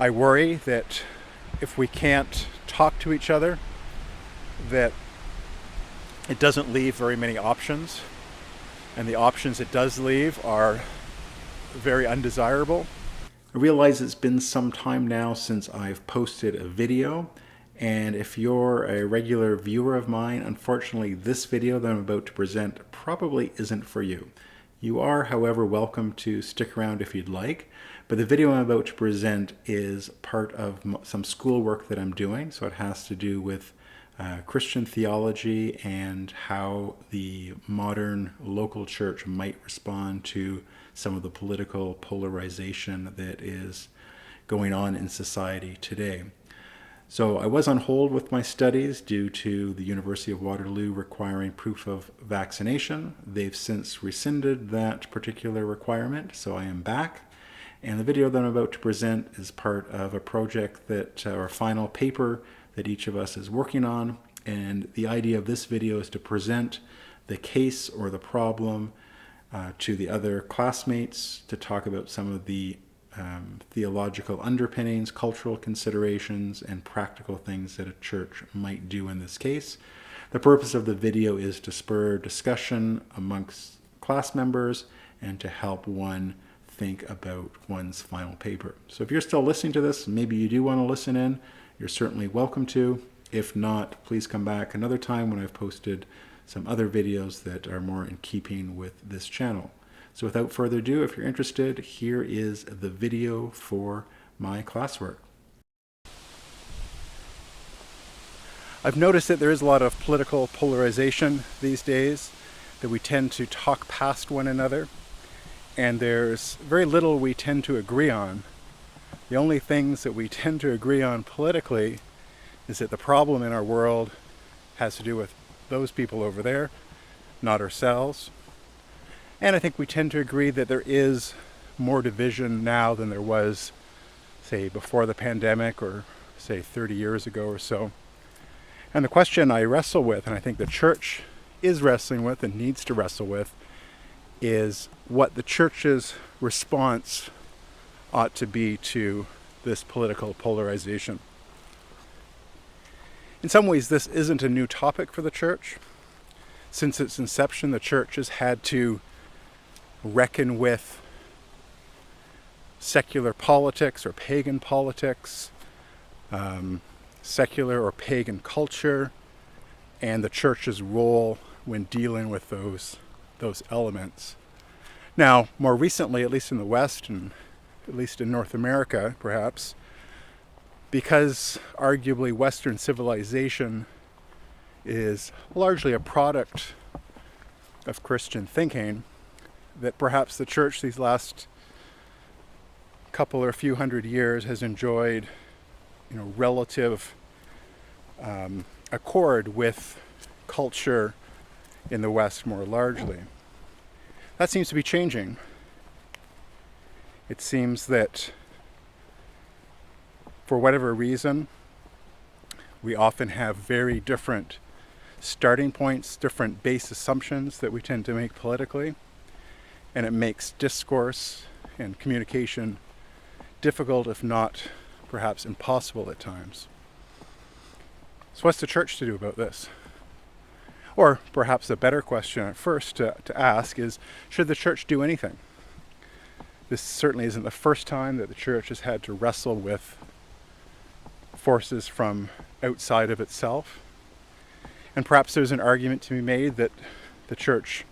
I worry that if we can't talk to each other, that it doesn't leave very many options, and the options it does leave are very undesirable. I realize it's been some time now since I've posted a video, and if you're a regular viewer of mine, unfortunately this video that I'm about to present probably isn't for you. You are, however, welcome to stick around if you'd like, but the video I'm about to present is part of some schoolwork that I'm doing, so it has to do with Christian theology and how the modern local church might respond to some of the political polarization that is going on in society today. So I was on hold with my studies due to the University of Waterloo requiring proof of vaccination. They've since rescinded that particular requirement, so I am back. And the video that I'm about to present is part of a project that, or final paper that each of us is working on. And the idea of this video is to present the case or the problem to the other classmates, to talk about some of the theological underpinnings, cultural considerations, and practical things that a church might do in this case. The purpose of the video is to spur discussion amongst class members and to help one think about one's final paper. So if you're still listening to this, maybe you do want to listen in, you're certainly welcome to. If not, please come back another time when I've posted some other videos that are more in keeping with this channel. So without further ado, if you're interested, here is the video for my classwork. I've noticed that there is a lot of political polarization these days, that we tend to talk past one another, and there's very little we tend to agree on. The only things that we tend to agree on politically is that the problem in our world has to do with those people over there, not ourselves. And I think we tend to agree that there is more division now than there was, say, before the pandemic or, say, 30 years ago or so. And the question I wrestle with, and I think the church is wrestling with and needs to wrestle with, is what the church's response ought to be to this political polarization. In some ways, this isn't a new topic for the church. Since its inception, the church has had to reckon with secular politics or pagan politics, secular or pagan culture, and the church's role when dealing with those elements. Now, more recently, at least in the West, and at least in North America, perhaps, because arguably Western civilization is largely a product of Christian thinking, that perhaps the church these last couple or few hundred years has enjoyed, relative accord with culture in the West more largely. That seems to be changing. It seems that for whatever reason, we often have very different starting points, different base assumptions that we tend to make politically, and it makes discourse and communication difficult, if not perhaps impossible at times. So what's the church to do about this? Or perhaps a better question at first to ask is, should the church do anything? This certainly isn't the first time that the church has had to wrestle with forces from outside of itself. And perhaps there's an argument to be made that the church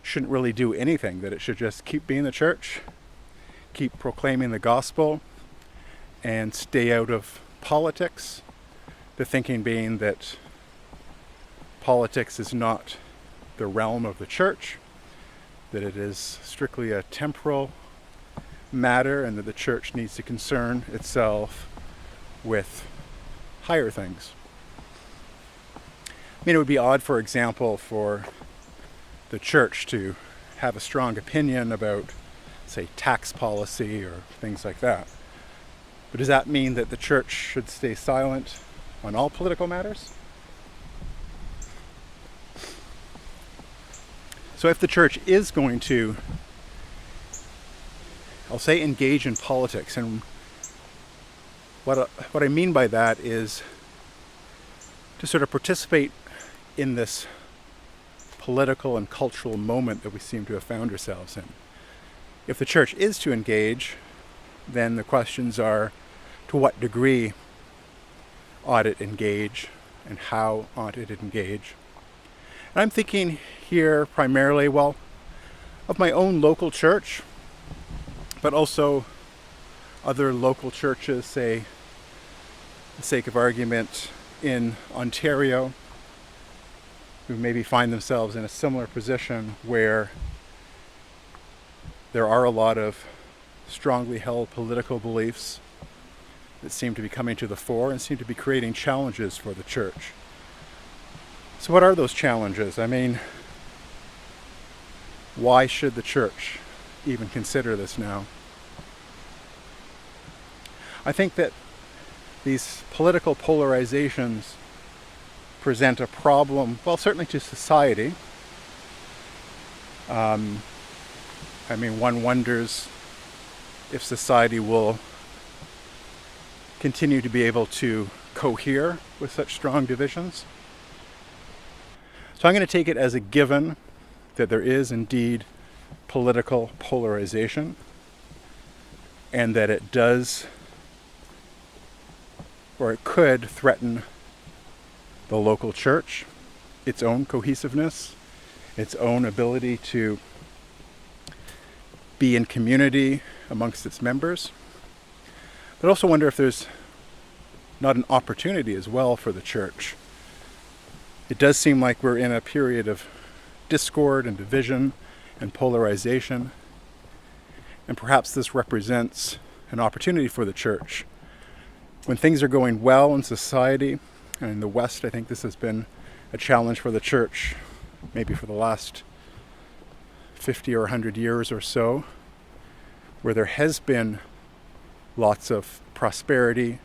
shouldn't really do anything, that it should just keep being the church, keep proclaiming the gospel, and stay out of politics. The thinking being that politics is not the realm of the church, that it is strictly a temporal matter, and that the church needs to concern itself with higher things. I mean, it would be odd, for example, for the church to have a strong opinion about, say, tax policy or things like that. But does that mean that the church should stay silent on all political matters? So if the church is going to, I'll say, engage in politics, and What I mean by that is to sort of participate in this political and cultural moment that we seem to have found ourselves in. If the church is to engage, then the questions are, to what degree ought it engage, and how ought it engage? And I'm thinking here primarily, of my own local church, but also other local churches, say, for the sake of argument, in Ontario, who maybe find themselves in a similar position where there are a lot of strongly held political beliefs that seem to be coming to the fore and seem to be creating challenges for the church. So what are those challenges? I mean, why should the church even consider this now? I think that these political polarizations present a problem, certainly to society. One wonders if society will continue to be able to cohere with such strong divisions. So I'm going to take it as a given that there is indeed political polarization, and that it does, or it could, threaten the local church, its own cohesiveness, its own ability to be in community amongst its members. But I also wonder if there's not an opportunity as well for the church. It does seem like we're in a period of discord and division and polarization, and perhaps this represents an opportunity for the church. When things are going well in society, and in the West, I think this has been a challenge for the church, maybe for the last 50 or 100 years or so, where there has been lots of prosperity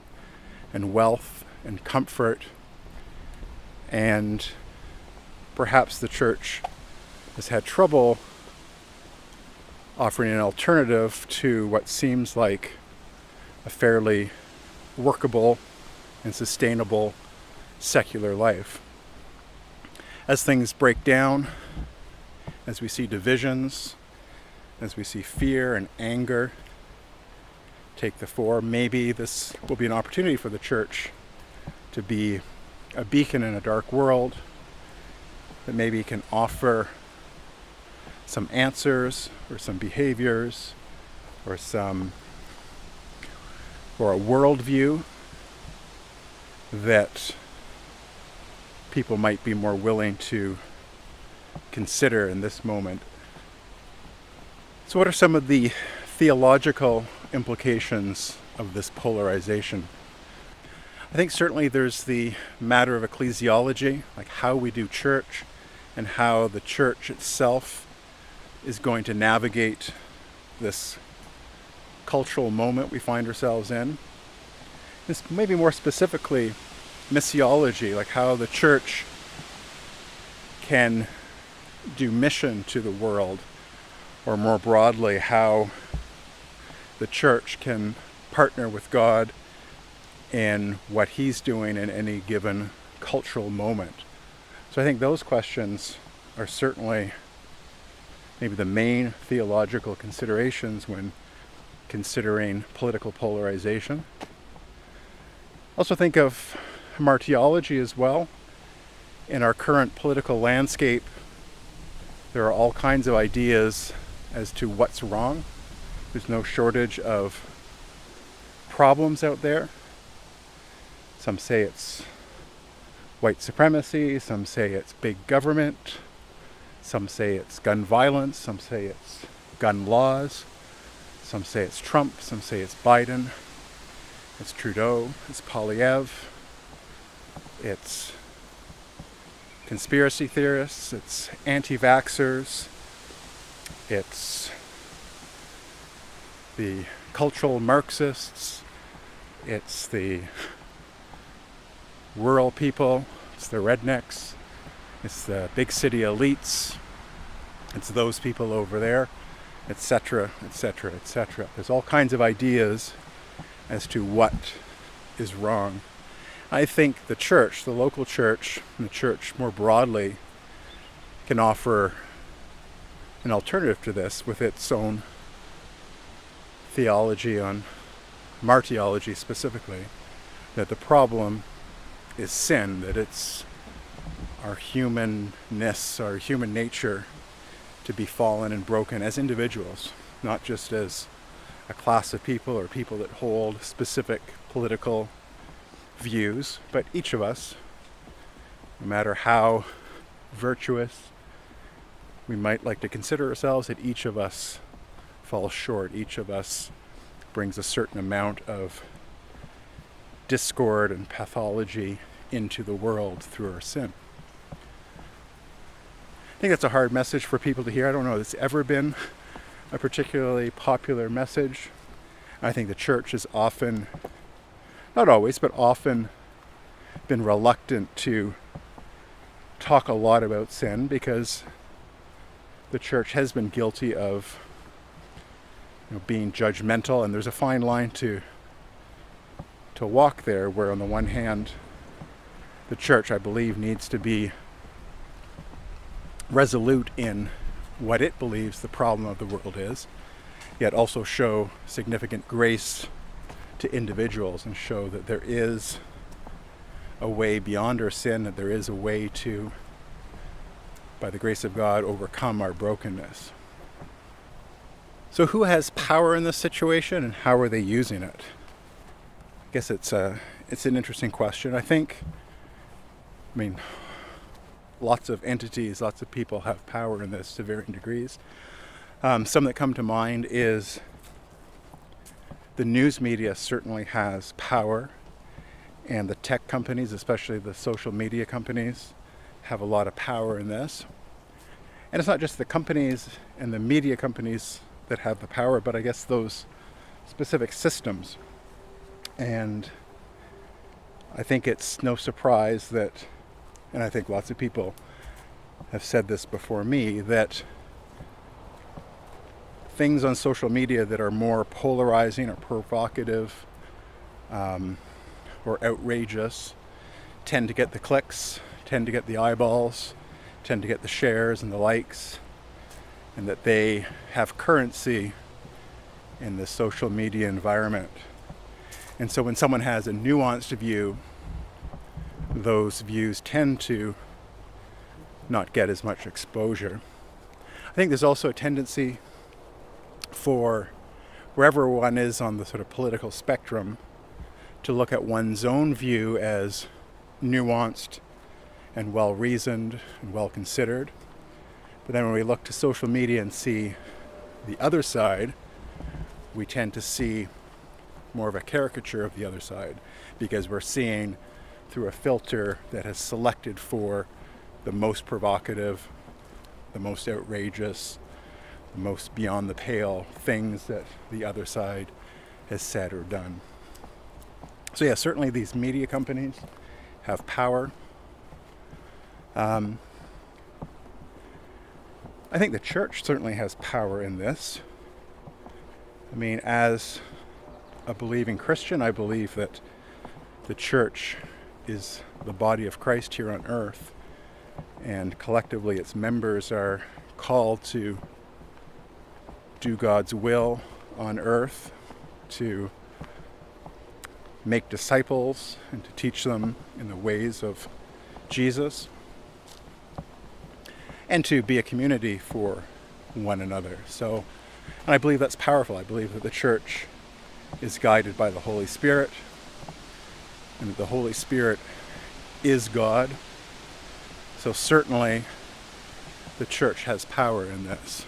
and wealth and comfort, and perhaps the church has had trouble offering an alternative to what seems like a fairly workable and sustainable secular life. As things break down, as we see divisions, as we see fear and anger take the fore, maybe this will be an opportunity for the church to be a beacon in a dark world, that maybe can offer some answers or some behaviors or a worldview that people might be more willing to consider in this moment. So what are some of the theological implications of this polarization? I think certainly there's the matter of ecclesiology, like how we do church and how the church itself is going to navigate this cultural moment we find ourselves in. This maybe more specifically missiology, like how the church can do mission to the world, or more broadly, how the church can partner with God in what He's doing in any given cultural moment. So I think those questions are certainly maybe the main theological considerations when considering political polarization. Also think of martyrology as well. In our current political landscape, there are all kinds of ideas as to what's wrong. There's no shortage of problems out there. Some say it's white supremacy, some say it's big government, some say it's gun violence, some say it's gun laws, some say it's Trump, some say it's Biden, it's Trudeau, it's Poilievre, it's conspiracy theorists, it's anti-vaxxers, it's the cultural Marxists, it's the rural people, it's the rednecks, it's the big city elites, it's those people over there, etc., etc., etc. There's all kinds of ideas as to what is wrong. I think the church, the local church, and the church more broadly can offer an alternative to this with its own theology on martyrology specifically, that the problem is sin, that it's our humanness, our human nature to be fallen and broken as individuals, not just as a class of people or people that hold specific political views, but each of us, no matter how virtuous we might like to consider ourselves, that each of us falls short. Each of us brings a certain amount of discord and pathology into the world through our sin. I think that's a hard message for people to hear. I don't know if it's ever been a particularly popular message. I think the church has often, not always, but often been reluctant to talk a lot about sin because the church has been guilty of being judgmental, and there's a fine line to walk there, where on the one hand the church, I believe, needs to be resolute in what it believes the problem of the world is, yet also show significant grace to individuals and show that there is a way beyond our sin, that there is a way to, by the grace of God, overcome our brokenness. So who has power in this situation, and how are they using it? I guess it's an interesting question. I mean, lots of entities, lots of people have power in this to varying degrees. Some that come to mind is the news media certainly has power, and the tech companies, especially the social media companies, have a lot of power in this. And it's not just the companies and the media companies that have the power, but I guess those specific systems. And I think it's no surprise that, and I think lots of people have said this before me, that things on social media that are more polarizing or provocative or outrageous tend to get the clicks, tend to get the eyeballs, tend to get the shares and the likes, and that they have currency in the social media environment. And so when someone has a nuanced view, those views tend to not get as much exposure. I think there's also a tendency for wherever one is on the sort of political spectrum to look at one's own view as nuanced and well-reasoned and well-considered. But then when we look to social media and see the other side, we tend to see more of a caricature of the other side, because we're seeing through a filter that has selected for the most provocative, the most outrageous, the most beyond the pale things that the other side has said or done. So yeah, certainly these media companies have power. I think the church certainly has power in this. I mean, as a believing Christian, I believe that the church is the body of Christ here on earth, and collectively its members are called to do God's will on earth, to make disciples and to teach them in the ways of Jesus, and to be a community for one another. So, and I believe that's powerful. I believe that the church is guided by the Holy Spirit, and that the Holy Spirit is God. So certainly the church has power in this.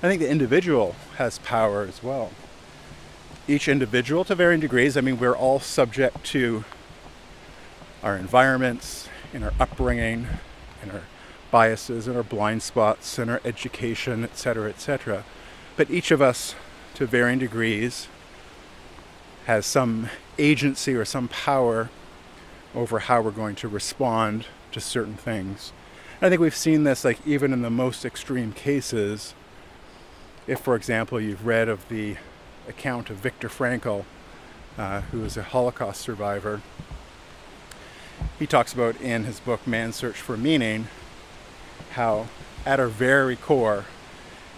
I think the individual has power as well. Each individual, to varying degrees, I mean, we're all subject to our environments, in our upbringing, in our biases, and our blind spots, and our education, etc., etc. But each of us, to varying degrees, has some agency or some power over how we're going to respond to certain things. And I think we've seen this, like, even in the most extreme cases. If, for example, you've read of the account of Viktor Frankl, who is a Holocaust survivor. He talks about in his book, Man's Search for Meaning, how at our very core,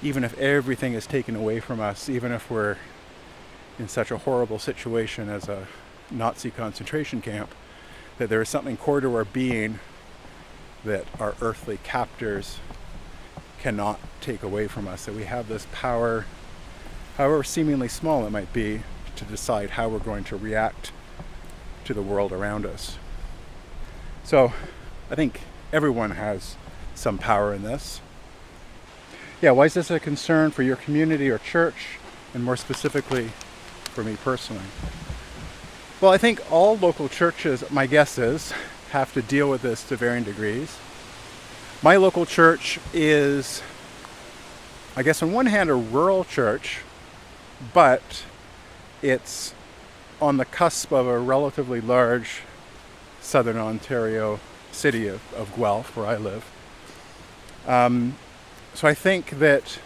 even if everything is taken away from us, even if we're in such a horrible situation as a Nazi concentration camp, that there is something core to our being that our earthly captors cannot take away from us, that we have this power, however seemingly small it might be, to decide how we're going to react to the world around us. So I think everyone has some power in this. Yeah, why is this a concern for your community or church, and more specifically for me personally? Well, I think all local churches, my guess is, have to deal with this to varying degrees. My local church is, I guess on one hand, a rural church, but it's on the cusp of a relatively large southern Ontario city of Guelph, where I live. So I think that,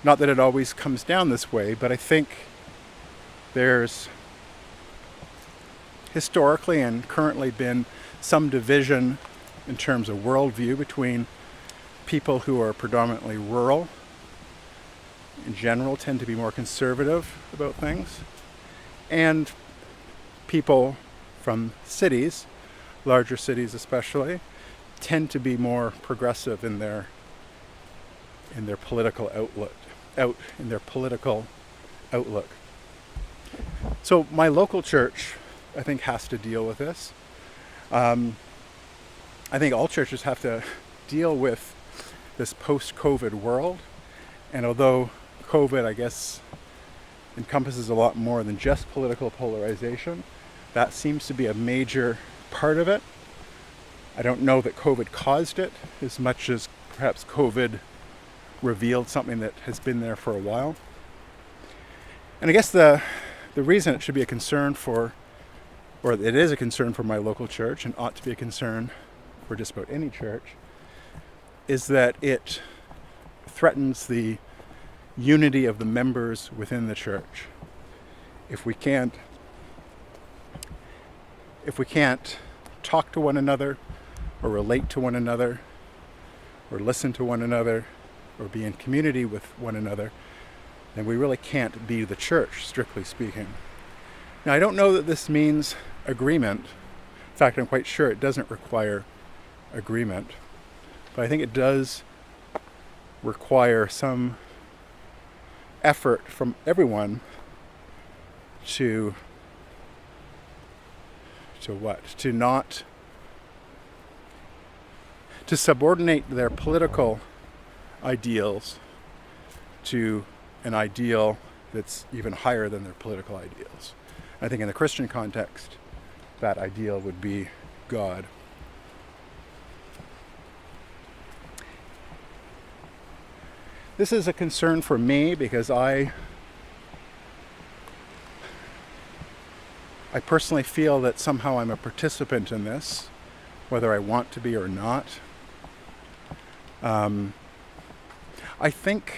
not that it always comes down this way, but I think there's historically and currently been some division in terms of worldview between people who are predominantly rural, in general, tend to be more conservative about things, and people from cities, larger cities especially, tend to be more progressive in their political outlook. So my local church, I think, has to deal with this. I think all churches have to deal with this post-COVID world. And although COVID, I guess, encompasses a lot more than just political polarization, that seems to be a major part of it. I don't know that COVID caused it as much as perhaps COVID revealed something that has been there for a while. And I guess the reason it should be a concern for, or it is a concern for my local church and ought to be a concern for just about any church, is that it threatens the unity of the members within the church. If we can't talk to one another, or relate to one another, or listen to one another, or be in community with one another, then we really can't be the church, strictly speaking. Now, I don't know that this means agreement. In fact, I'm quite sure it doesn't require agreement. But I think it does require some effort from everyone to subordinate their political ideals to an ideal that's even higher than their political ideals. I think in the Christian context, that ideal would be God. This is a concern for me because I personally feel that somehow I'm a participant in this, whether I want to be or not. I think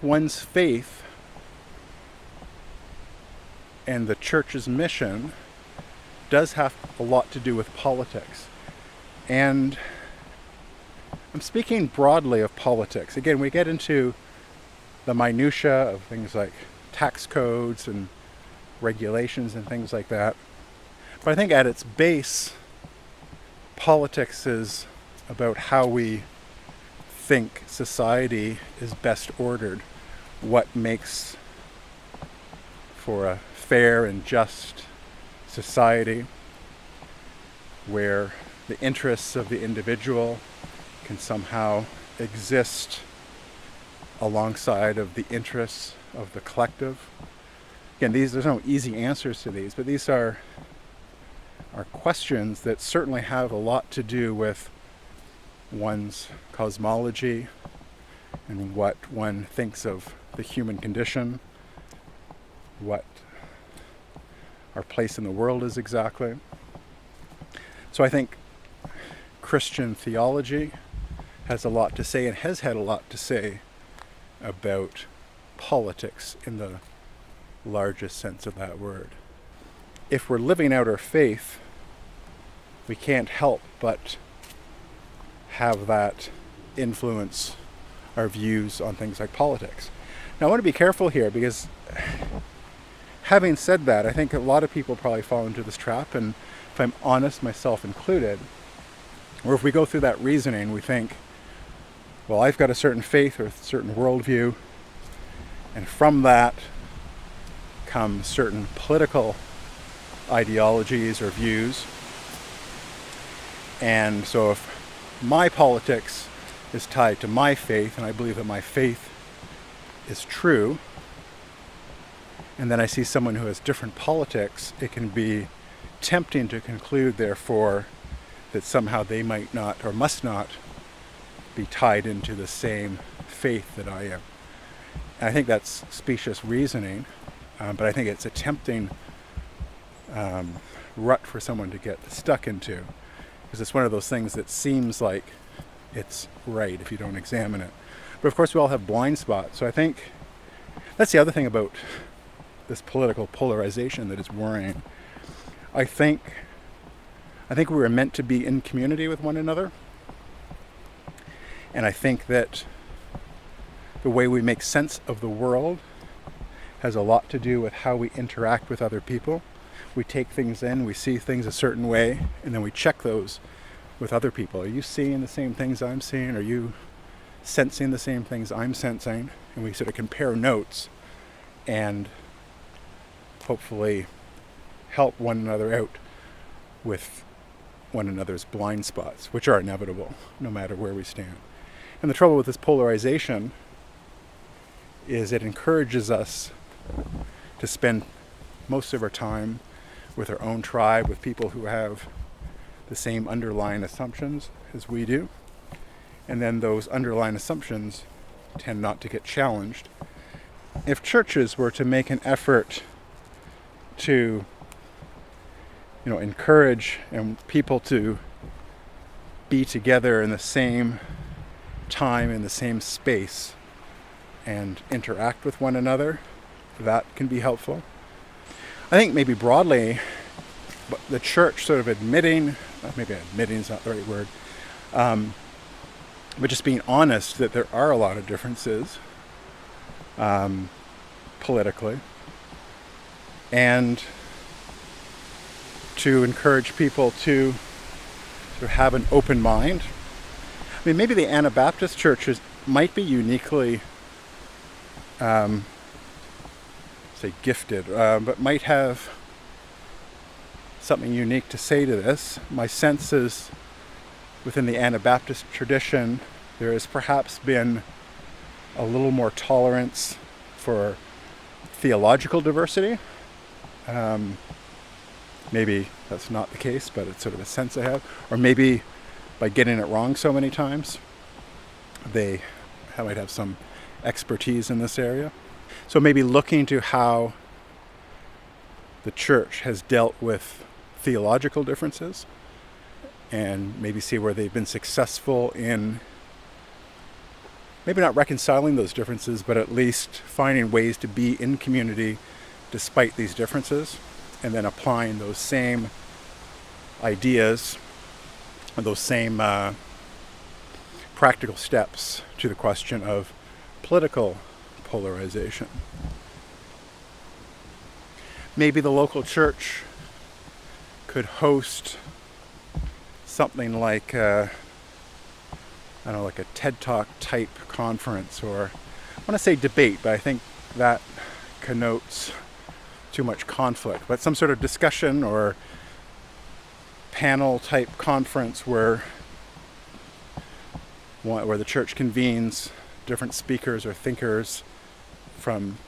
one's faith and the church's mission does have a lot to do with politics. And I'm speaking broadly of politics. Again, we get into the minutiae of things like tax codes and regulations and things like that. But I think at its base, politics is about how we think society is best ordered, what makes for a fair and just society where the interests of the individual can somehow exist alongside of the interests of the collective. Again, there's no easy answers to these, but these are questions that certainly have a lot to do with one's cosmology and what one thinks of the human condition, what our place in the world is exactly. So I think Christian theology has a lot to say and has had a lot to say about politics in the largest sense of that word. If we're living out our faith, we can't help but have that influence our views on things like politics. Now, I want to be careful here because, having said that, I think a lot of people probably fall into this trap, and if I'm honest, myself included, or if we go through that reasoning, we think, well, I've got a certain faith or a certain worldview, and from that come certain political ideologies or views. And so if my politics is tied to my faith, and I believe that my faith is true, and then I see someone who has different politics, it can be tempting to conclude, therefore, that somehow they might not or must not be tied into the same faith that I am. And I think that's specious reasoning, but I think it's a tempting rut for someone to get stuck into, because it's one of those things that seems like it's right if you don't examine it. But of course we all have blind spots. So I think that's the other thing about this political polarization that is worrying. I think we were meant to be in community with one another. And I think that the way we make sense of the world has a lot to do with how we interact with other people. We take things in, we see things a certain way, and then we check those with other people. Are you seeing the same things I'm seeing? Are you sensing the same things I'm sensing? And we sort of compare notes and hopefully help one another out with one another's blind spots, which are inevitable no matter where we stand. And the trouble with this polarization is it encourages us to spend most of our time with our own tribe, with people who have the same underlying assumptions as we do. And then those underlying assumptions tend not to get challenged. If churches were to make an effort to, encourage people to be together in the same time, in the same space, and interact with one another, that can be helpful. I think maybe broadly, the church sort of admitting is not the right word, but just being honest that there are a lot of differences politically, and to encourage people to sort of have an open mind. I mean, maybe the Anabaptist churches might be uniquely gifted, but might have something unique to say to this. My sense is within the Anabaptist tradition, there has perhaps been a little more tolerance for theological diversity. Maybe that's not the case, but it's sort of a sense I have. Or maybe by getting it wrong so many times, they might have some expertise in this area. So maybe looking to how the church has dealt with theological differences, and maybe see where they've been successful in maybe not reconciling those differences, but at least finding ways to be in community despite these differences, and then applying those same ideas, or those same practical steps to the question of political polarization. Maybe the local church could host something like a TED Talk type conference, or I want to say debate, but I think that connotes too much conflict, but some sort of discussion or panel type conference where the church convenes different speakers or thinkers from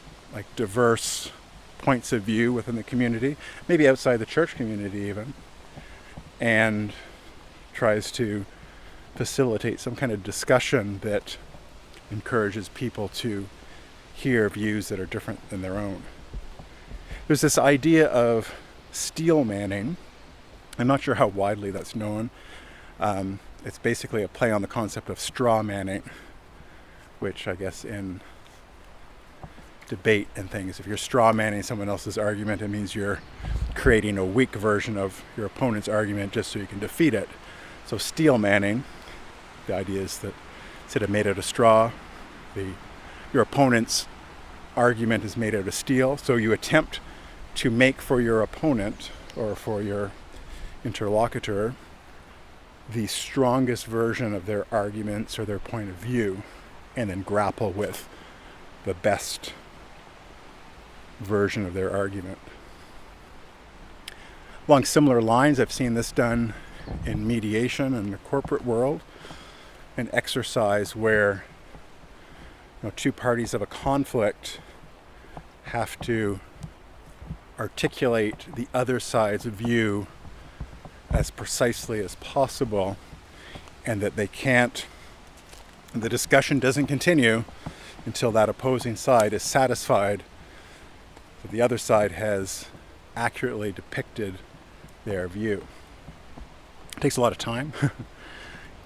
diverse points of view within the community, maybe outside the church community even, and tries to facilitate some kind of discussion that encourages people to hear views that are different than their own. There's this idea of steel manning. I'm not sure how widely that's known. It's basically a play on the concept of straw manning, which I guess in debate and things. If you're straw manning someone else's argument, it means you're creating a weak version of your opponent's argument just so you can defeat it. So steel manning, the idea is that instead of made out of straw, your opponent's argument is made out of steel. So you attempt to make for your opponent or for your interlocutor the strongest version of their arguments or their point of view, and then grapple with the best version of their argument. Along similar lines, I've seen this done in mediation in the corporate world, an exercise where two parties of a conflict have to articulate the other side's view as precisely as possible, and that the discussion doesn't continue until that opposing side is satisfied that the other side has accurately depicted their view. It takes a lot of time.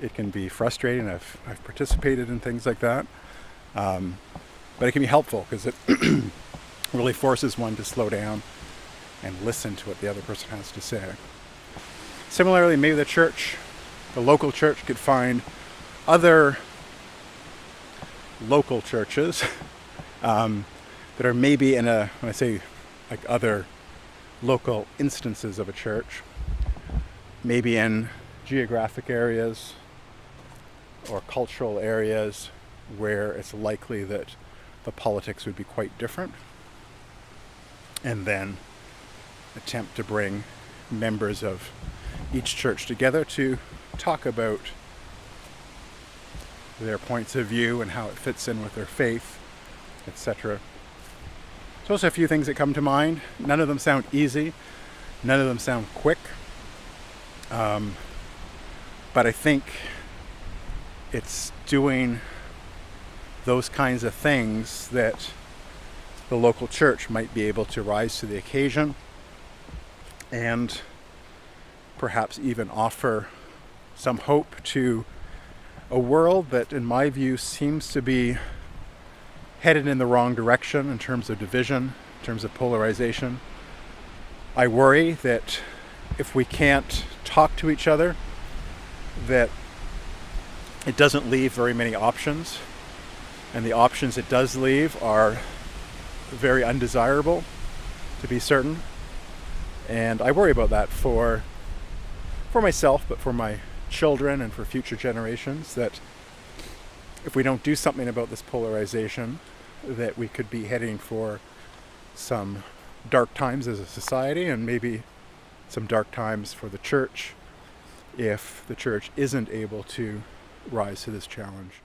It can be frustrating. I've participated in things like that. But it can be helpful because it really forces one to slow down and listen to what the other person has to say. Similarly, maybe the local church could find other local churches that are maybe when I say like other local instances of a church, maybe in geographic areas or cultural areas where it's likely that the politics would be quite different, and then attempt to bring members of each church together to talk about their points of view and how it fits in with their faith, etc. So those are a few things that come to mind. None of them sound easy. None of them sound quick. But I think it's doing those kinds of things that the local church might be able to rise to the occasion and perhaps even offer some hope to a world that, in my view, seems to be headed in the wrong direction in terms of division, in terms of polarization. I worry that if we can't talk to each other, that it doesn't leave very many options, and the options it does leave are very undesirable, to be certain. And I worry about that for myself, but for my children and for future generations, that if we don't do something about this polarization, that we could be heading for some dark times as a society, and maybe some dark times for the church if the church isn't able to rise to this challenge.